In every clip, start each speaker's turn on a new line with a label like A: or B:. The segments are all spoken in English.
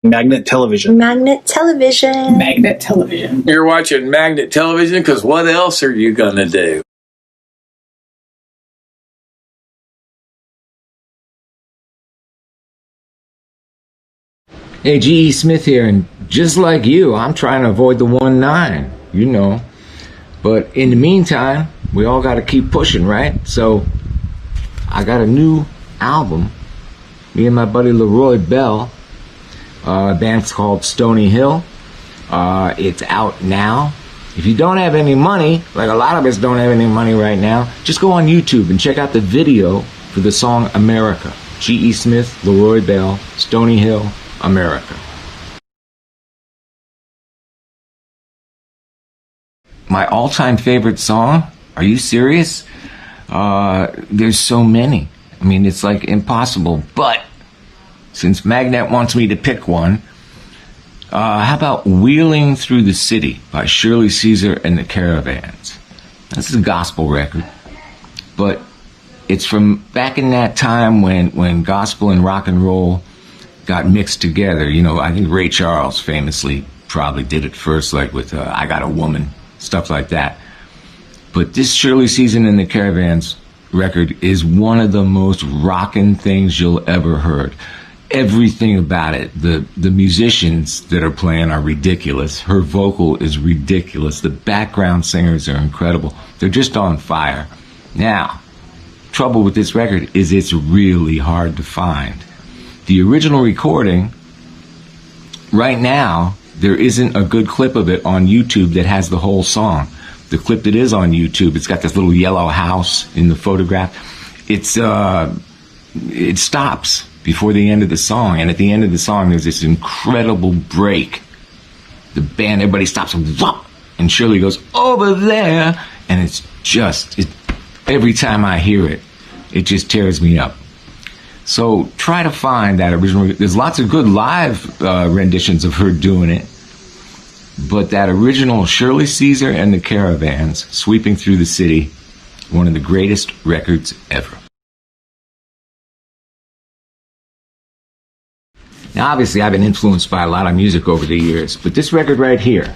A: Magnet television.
B: Magnet television.
C: Magnet television.
D: You're watching Magnet television because what else are you going to do?
E: Hey, G.E. Smith here, and just like you, I'm trying to avoid the 1-9, you know. But in the meantime, we all got to keep pushing, right? So I got a new album. Me and my buddy LeRoy Bell. A band's called Stony Hill. It's out now. If you don't have any money, like a lot of us don't have any money right now, just go on YouTube and check out the video for the song America. G.E. Smith, LeRoy Bell, Stony Hill, America. My all-time favorite song? Are you serious? There's so many. I mean, it's like impossible. But since Magnet wants me to pick one, how about Wheeling Through the City by Shirley Caesar and the Caravans? This is a gospel record, but it's from back in that time when gospel and rock and roll got mixed together. You know, I think Ray Charles famously probably did it first, like with I Got a Woman, stuff like that. But this Shirley Caesar and the Caravans record is one of the most rockin' things you'll ever heard. Everything about it, the musicians that are playing are ridiculous. Her vocal is ridiculous. The background singers are incredible. They're just on fire. Now, trouble with this record is it's really hard to find. The original recording, right now, there isn't a good clip of it on YouTube that has the whole song. The clip that is on YouTube, it's got this little yellow house in the photograph. It stops before the end of the song, and at the end of the song, there's this incredible break. The band, everybody stops, and whop, and Shirley goes, over there, and it's just, every time I hear it, it just tears me up. So try to find that original. There's lots of good live renditions of her doing it, but that original Shirley Caesar and the Caravans, Sweeping Through the City, one of the greatest records ever. Now, obviously, I've been influenced by a lot of music over the years, but this record right here,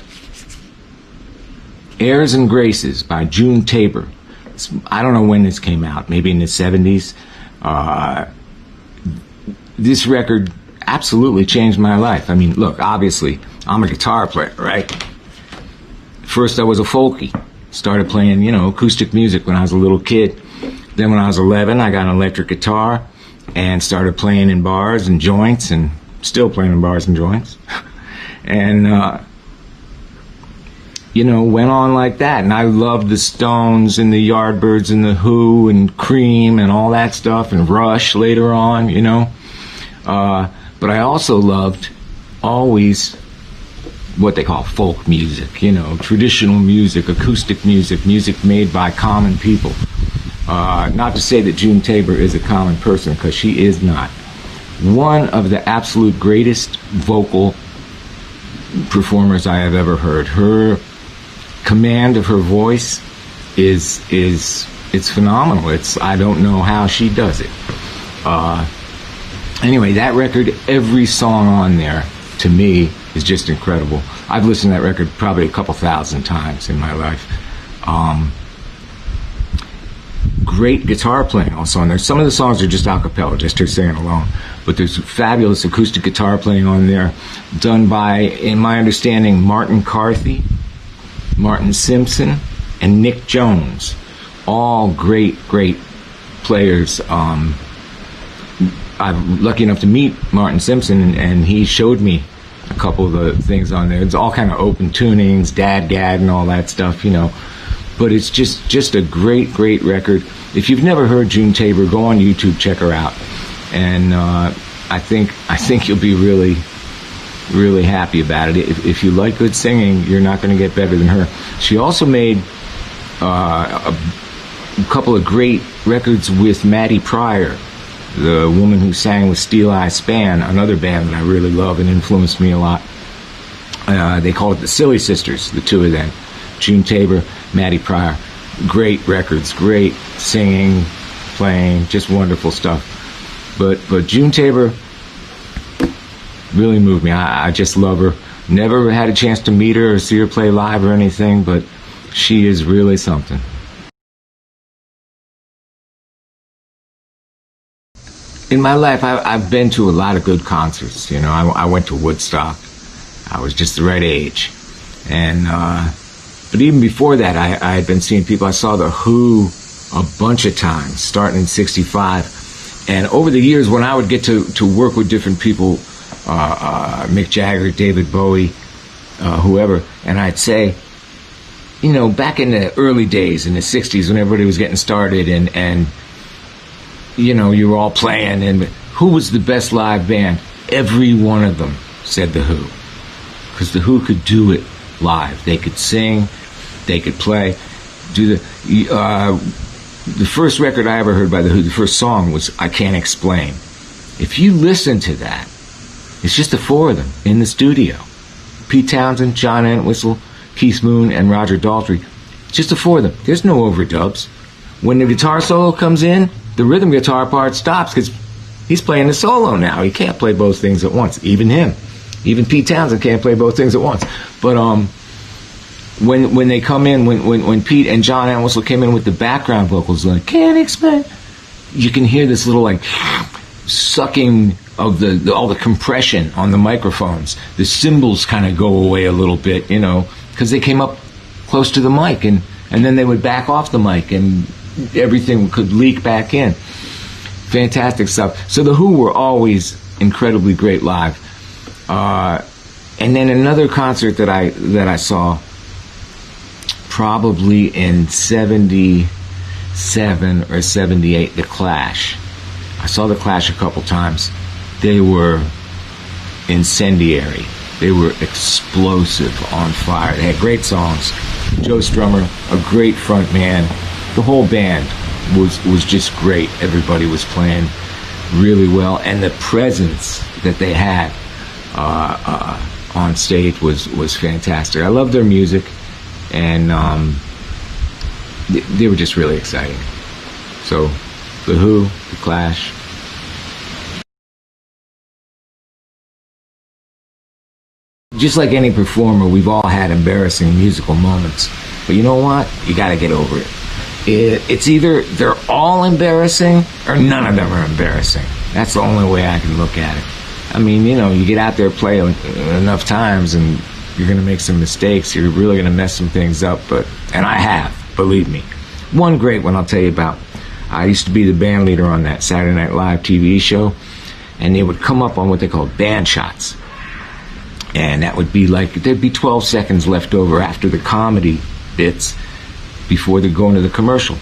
E: Airs and Graces by June Tabor. I don't know when this came out, maybe in the 70s. This record absolutely changed my life. I mean, look, obviously, I'm a guitar player, right? First, I was a folkie. Started playing, you know, acoustic music when I was a little kid. Then when I was 11, I got an electric guitar and started playing in bars and joints, and still playing in bars and joints. And, you know, went on like that. And I loved the Stones and the Yardbirds and the Who and Cream and all that stuff, and Rush later on, you know. But I also loved always what they call folk music, you know, traditional music, acoustic music, music made by common people. Not to say that June Tabor is a common person, because she is not. One of the absolute greatest vocal performers I have ever heard. Her command of her voice is it's phenomenal. I don't know how she does it. Anyway, that record, every song on there, to me, is just incredible. I've listened to that record probably a couple thousand times in my life. Great guitar playing also on there. Some of the songs are just a cappella, just her singing alone. But there's fabulous acoustic guitar playing on there, done by, in my understanding, Martin Carthy, Martin Simpson, and Nick Jones. All great, great players. I'm lucky enough to meet Martin Simpson, and he showed me a couple of the things on there. It's all kind of open tunings, dad-gad, and all that stuff, you know. But it's just a great, great record. If you've never heard June Tabor, go on YouTube, check her out. And I think you'll be really, really happy about it. If you like good singing, you're not going to get better than her. She also made a couple of great records with Maddie Pryor, the woman who sang with Steel Eye Span, another band that I really love and influenced me a lot. They call it the Silly Sisters, the two of them. June Tabor, Maddie Pryor. Great records, great singing, playing, just wonderful stuff. But June Tabor, really moved me. I just love her. Never had a chance to meet her or see her play live or anything, but she is really something. In my life, I've been to a lot of good concerts. You know, I went to Woodstock. I was just the right age. And, but even before that, I had been seeing people. I saw The Who a bunch of times, starting in '65. And over the years, when I would get to work with different people, Mick Jagger, David Bowie, whoever, and I'd say, you know, back in the early days, in the '60s, when everybody was getting started, and you know, you were all playing, and who was the best live band? Every one of them said The Who. Because The Who could do it live. They could sing, they could play. The first record I ever heard by The Who, the first song was I Can't Explain. If you listen to that, it's just the four of them in the studio. Pete Townsend, John Entwistle, Keith Moon, and Roger Daltrey. Just the four of them. There's no overdubs. When the guitar solo comes in, the rhythm guitar part stops because he's playing the solo now. He can't play both things at once. Even him. Even Pete Townsend can't play both things at once. But when they come in, when Pete and John Entwistle came in with the background vocals, like, can't explain, you can hear this little, like, sucking of all the compression on the microphones. The cymbals kind of go away a little bit, you know, because they came up close to the mic, and then they would back off the mic, and everything could leak back in. Fantastic stuff. So The Who were always incredibly great live. And then another concert that I saw, probably in '77 or '78, The Clash. I saw The Clash a couple times. They were incendiary. They were explosive, on fire. They had great songs. Joe Strummer, a great front man. The whole band was just great. Everybody was playing really well, and the presence that they had on stage was fantastic. I love their music, and they were just really exciting. So, The Who, The Clash. Just like any performer, we've all had embarrassing musical moments. But you know what? You gotta get over it. It's either they're all embarrassing or none of them are embarrassing. That's the only way I can look at it. I mean, you know, you get out there, play enough times, and you're going to make some mistakes. You're really going to mess some things up. And I have, believe me. One great one I'll tell you about. I used to be the band leader on that Saturday Night Live TV show, and they would come up on what they called band shots. And that would be like, there'd be 12 seconds left over after the comedy bits before they go into the commercial.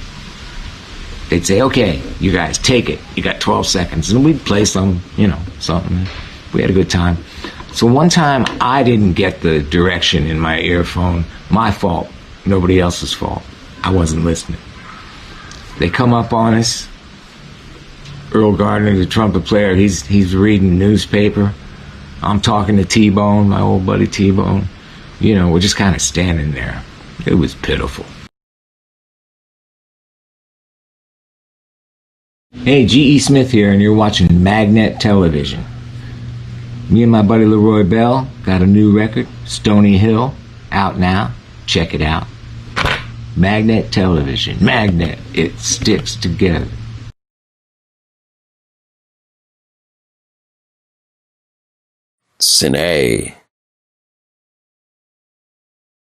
E: They'd say, okay, you guys, take it. You got 12 seconds. And we'd play some, you know, something. We had a good time. So one time, I didn't get the direction in my earphone. My fault. Nobody else's fault. I wasn't listening. They come up on us. Earl Gardner, the trumpet player, he's reading the newspaper. I'm talking to T-Bone, my old buddy T-Bone. You know, we're just kind of standing there. It was pitiful. Hey, G.E. Smith here, and you're watching Magnet Television. Me and my buddy LeRoy Bell got a new record, Stony Hill, out now. Check it out. Magnet Television. Magnet. It sticks together.
D: Cine.